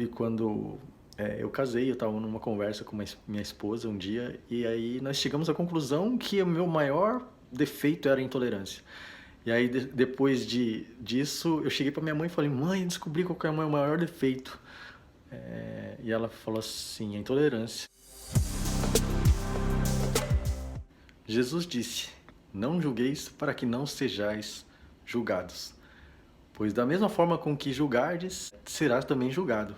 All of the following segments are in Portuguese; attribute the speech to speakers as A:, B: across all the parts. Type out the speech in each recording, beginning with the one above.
A: E quando eu casei, eu estava numa conversa com minha esposa um dia, e aí nós chegamos à conclusão que o meu maior defeito era a intolerância. E aí, depois disso, eu cheguei para minha mãe e falei: mãe, descobri qual que é o meu maior defeito. E ela falou assim: a intolerância. Jesus disse: não julgueis para que não sejais julgados, pois da mesma forma com que julgardes, serás também julgado.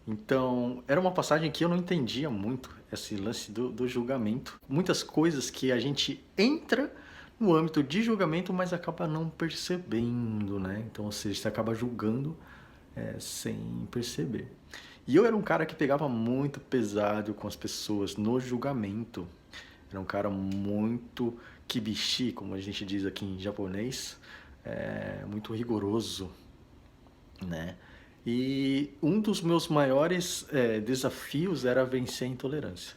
A: Então, era uma passagem que eu não entendia muito, esse lance do julgamento. Muitas coisas que a gente entra no âmbito de julgamento, mas acaba não percebendo, né? Então, ou seja, você acaba julgando sem perceber. E eu era um cara que pegava muito pesado com as pessoas no julgamento. Era um cara muito kibishi, como a gente diz aqui em japonês, muito rigoroso, né? E um dos meus maiores desafios era vencer a intolerância.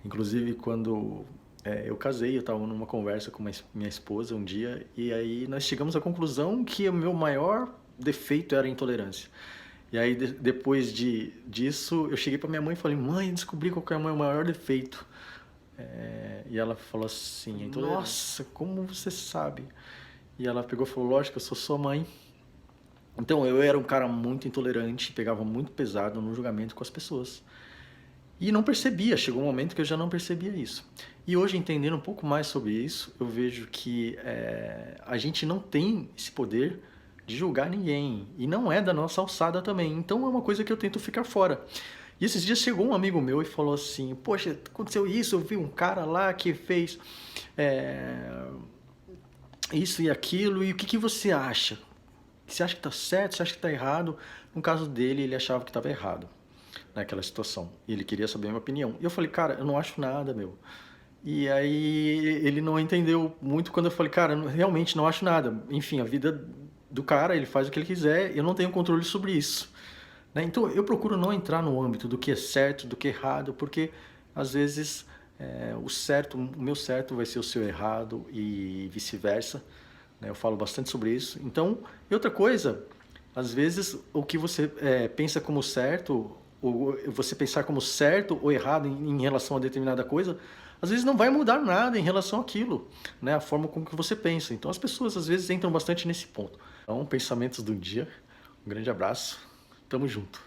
A: Inclusive, quando eu casei, eu estava numa conversa com minha esposa um dia, e aí nós chegamos à conclusão que o meu maior defeito era a intolerância. E aí, depois disso, eu cheguei para minha mãe e falei: mãe, descobri qual que é o meu maior defeito. E ela falou assim: nossa, como você sabe? E ela pegou e falou: lógico, eu sou sua mãe. Então, eu era um cara muito intolerante, pegava muito pesado no julgamento com as pessoas. E não percebia, chegou um momento que eu já não percebia isso. E hoje, entendendo um pouco mais sobre isso, eu vejo que a gente não tem esse poder de julgar ninguém. E não é da nossa alçada também. Então, é uma coisa que eu tento ficar fora. E esses dias chegou um amigo meu e falou assim: poxa, aconteceu isso, eu vi um cara lá que fez isso e aquilo, e o que você acha? Você acha que tá certo? Você acha que tá errado? No caso dele, ele achava que estava errado naquela situação. E ele queria saber a minha opinião. E eu falei: cara, eu não acho nada, meu. E aí ele não entendeu muito quando eu falei: cara, eu realmente não acho nada. Enfim, a vida do cara, ele faz o que ele quiser, eu não tenho controle sobre isso. Né? Então eu procuro não entrar no âmbito do que é certo, do que é errado, porque às vezes o meu certo vai ser o seu errado e vice-versa. Né? Eu falo bastante sobre isso. Então, e outra coisa, às vezes o que você pensa como certo, ou você pensar como certo ou errado em relação a determinada coisa, às vezes não vai mudar nada em relação àquilo, né? A forma como que você pensa. Então as pessoas às vezes entram bastante nesse ponto. Então, pensamentos do dia. Um grande abraço. Tamo junto.